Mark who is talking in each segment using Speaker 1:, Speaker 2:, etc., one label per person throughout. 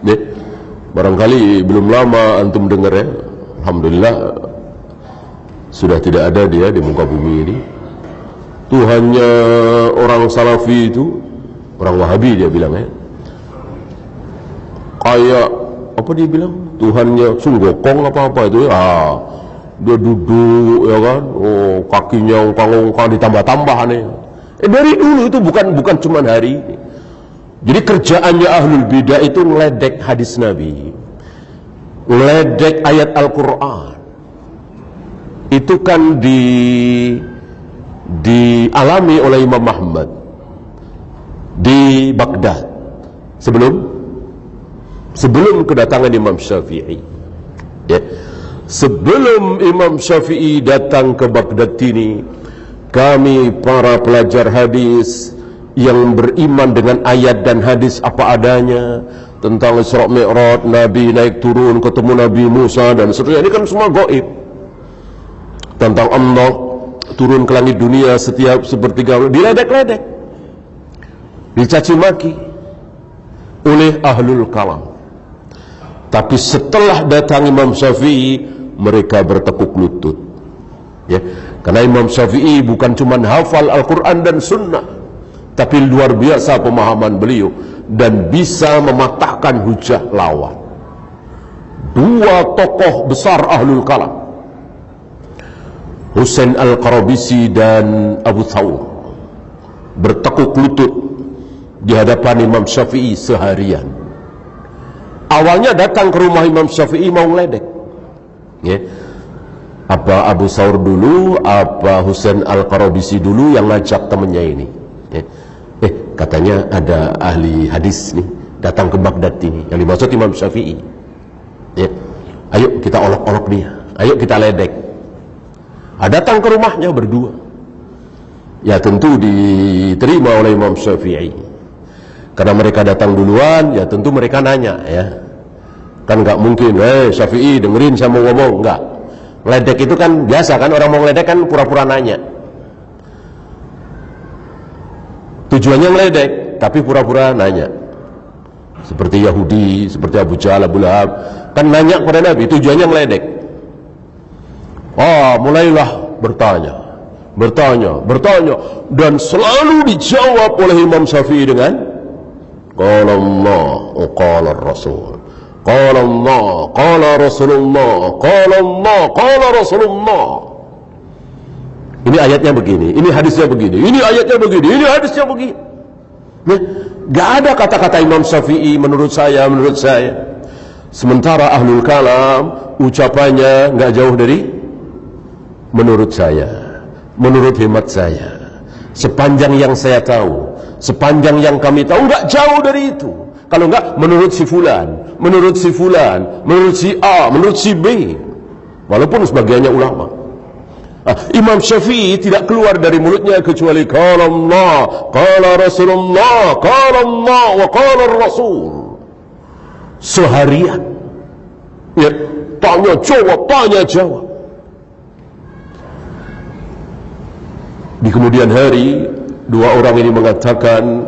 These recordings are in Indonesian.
Speaker 1: Ya, barangkali belum lama antum dengar ya, alhamdulillah sudah tidak ada dia di muka bumi ini. Tuhannya orang Salafi itu, orang Wahabi dia bilang ya, kayak apa dia bilang, Tuhannya Sunggokong apa-apa itu ya, dia duduk ya kan, oh kakinya ongkang-ongkang ditambah-tambah nih. Dari dulu itu bukan cuma hari ini. Jadi kerjaannya ahlul bidah itu ngeledek hadis Nabi, ngeledek ayat Al-Quran. Itu kan dialami oleh Imam Ahmad di Baghdad sebelum kedatangan Imam Syafi'i. Ya. Sebelum Imam Syafi'i datang ke Baghdad ini, kami para pelajar hadis yang beriman dengan ayat dan hadis apa adanya tentang Isra Mi'raj, Nabi naik turun ketemu Nabi Musa dan seterusnya, ini kan semua gaib. Tentang Allah turun ke langit dunia setiap sepertiga, diledek-ledek, dicaci maki oleh ahlul kalam. Tapi setelah datang Imam Syafi'i, mereka bertekuk lutut. Ya, karena Imam Syafi'i bukan cuma hafal Al-Quran dan Sunnah, tapi luar biasa pemahaman beliau dan bisa mematahkan hujah lawan. Dua tokoh besar ahlul kalam, Husain Al-Qarabisi dan Abu Thawr, bertekuk lutut di hadapan Imam Syafi'i seharian. Awalnya datang ke rumah Imam Syafi'i mau ngeledek. Ya. Apa Abu Thawr dulu, apa Husain Al-Qarabisi dulu yang ngajak temennya ini. Ya. Katanya ada ahli hadis nih datang ke Baghdad ini, yang dimaksud Imam Syafi'i. Ya. Ayo kita olok-olok dia, ayo kita ledek. Datang ke rumahnya berdua. Ya tentu diterima oleh Imam Syafi'i. Karena mereka datang duluan, ya tentu mereka nanya ya. Kan nggak mungkin, Syafi'i dengerin saya mau ngomong, nggak. Ledek itu kan biasa kan, orang mau ledek kan pura-pura nanya. Tujuannya ngeledek, tapi pura-pura nanya. Seperti Yahudi, seperti Abu Jahal, Abu Lahab, kan nanya kepada Nabi, tujuannya ngeledek. Mulailah bertanya, dan selalu dijawab oleh Imam Syafi'i dengan qala Allah, qala Rasul, qala Allah, qala Rasulullah, qala Allah, qala Rasulullah. Ini ayatnya begini, ini hadisnya begini, ini ayatnya begini, ini hadisnya begini. Nah, gak ada kata-kata Imam Syafi'i menurut saya. Sementara ahlul kalam ucapannya gak jauh dari menurut saya, menurut hemat saya, sepanjang yang saya tahu, sepanjang yang kami tahu, gak jauh dari itu. Kalau enggak, menurut si fulan, menurut si fulan, menurut si A, menurut si B, walaupun sebagiannya ulama. Imam Syafi'i tidak keluar dari mulutnya kecuali qala Allah, qala Rasulullah, qala Allah wa qala Rasul. Seharian ya, tanya jawab. Di kemudian hari, dua orang ini mengatakan,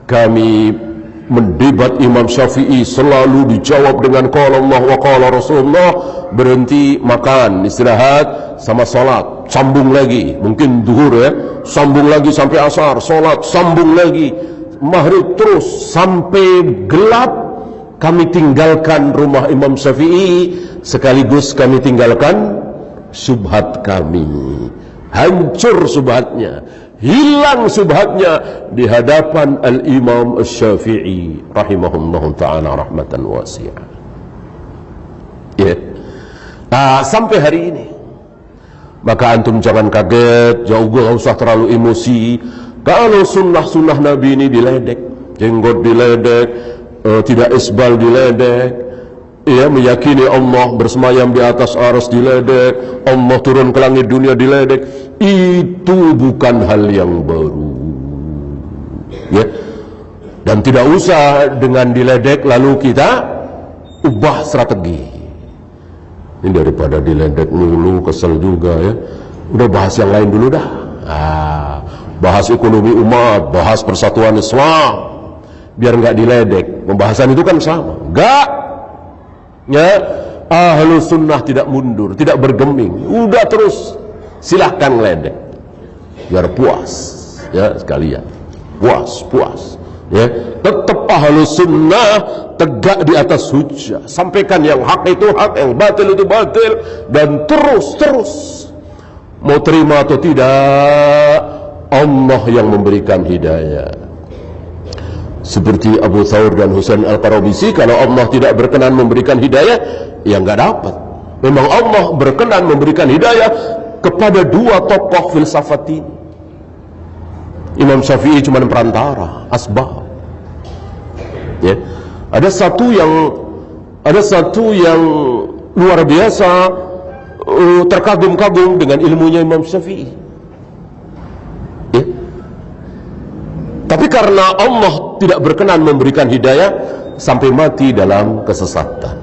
Speaker 1: kami mendebat Imam Syafi'i selalu dijawab dengan qala Allah wa qala Rasulullah. Berhenti makan, istirahat, sama salat, sambung lagi, mungkin duhur ya, sambung lagi sampai asar, salat, sambung lagi, maghrib, terus sampai gelap. Kami tinggalkan rumah Imam Syafi'i, sekaligus kami tinggalkan syubhat kami. Hancur syubhatnya, hilang syubhatnya di hadapan Al-Imam Syafi'i rahimahullahu ta'ala rahmatan wasi'ah. Ya. Sampai hari ini. Maka antum jangan kaget, gak usah terlalu emosi kalau sunnah Nabi ini diledek, jenggot diledek, tidak isbal diledek, ya, meyakini Allah bersemayam di atas aras diledek, Allah turun ke langit dunia diledek. Itu bukan hal yang baru ya. Dan tidak usah dengan diledek lalu kita ubah strategi. Ini daripada diledek dulu kesel juga ya, udah bahas yang lain dulu dah. Bahas ekonomi umat, bahas persatuan Islam, biar nggak diledek. Pembahasan itu kan sama. Enggak. Ya, ahlu sunnah tidak mundur, tidak bergeming. Udah terus, silahkan ngeledek. Biar puas, ya sekalian. Puas. Ya, tetap ahlu sunnah tegak di atas hujjah. Sampaikan yang hak itu hak, yang batil itu batil, dan terus. Mau terima atau tidak, Allah yang memberikan hidayah. Seperti Abu Thawr dan Husain Al-Qarabisi, kalau Allah tidak berkenan memberikan hidayah, ya nggak dapat. Memang Allah berkenan memberikan hidayah kepada dua tokoh filsafat ini. Imam Syafi'i cuma perantara, asbab. Ya. Ada satu yang luar biasa, terkagum-kagum dengan ilmunya Imam Syafi'i. Ya. Tapi karena Allah tidak berkenan memberikan hidayah, sampai mati dalam kesesatan.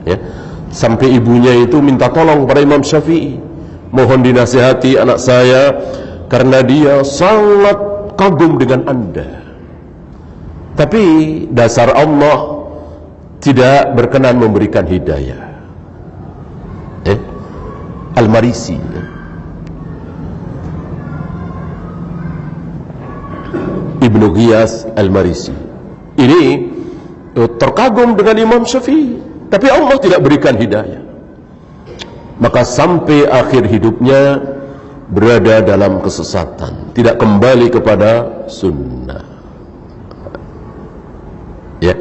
Speaker 1: Ya. Sampai ibunya itu minta tolong pada Imam Syafi'i, mohon dinasihati anak saya karena dia sangat kagum dengan Anda. Tapi dasar Allah tidak berkenan memberikan hidayah. Al-Marisi. Ibnu Ghiyas Al-Marisi ini terkagum dengan Imam Syafi'i, tapi Allah tidak berikan hidayah. Maka sampai akhir hidupnya berada dalam kesesatan, tidak kembali kepada sunnah. Ya.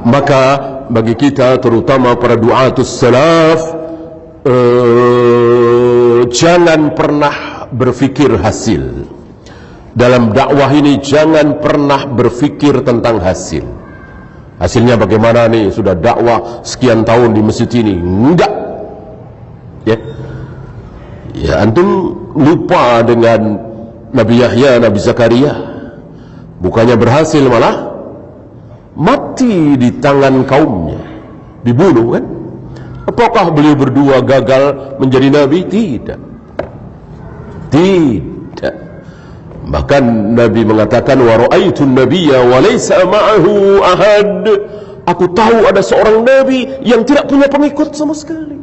Speaker 1: Maka bagi kita, terutama para du'atus salaf, jangan pernah berfikir hasil. Dalam dakwah ini jangan pernah berfikir tentang hasil. Hasilnya bagaimana nih, sudah dakwah sekian tahun di masjid ini. Enggak. Ya, antum lupa dengan Nabi Yahya, Nabi Zakaria. Bukannya berhasil, malah mati di tangan kaumnya, dibunuh kan? Apakah beliau berdua gagal menjadi nabi? Tidak. Bahkan Nabi mengatakan, wa ra'aitun nabiyya wa laysa ma'ahu ahad. Aku tahu ada seorang nabi yang tidak punya pengikut sama sekali.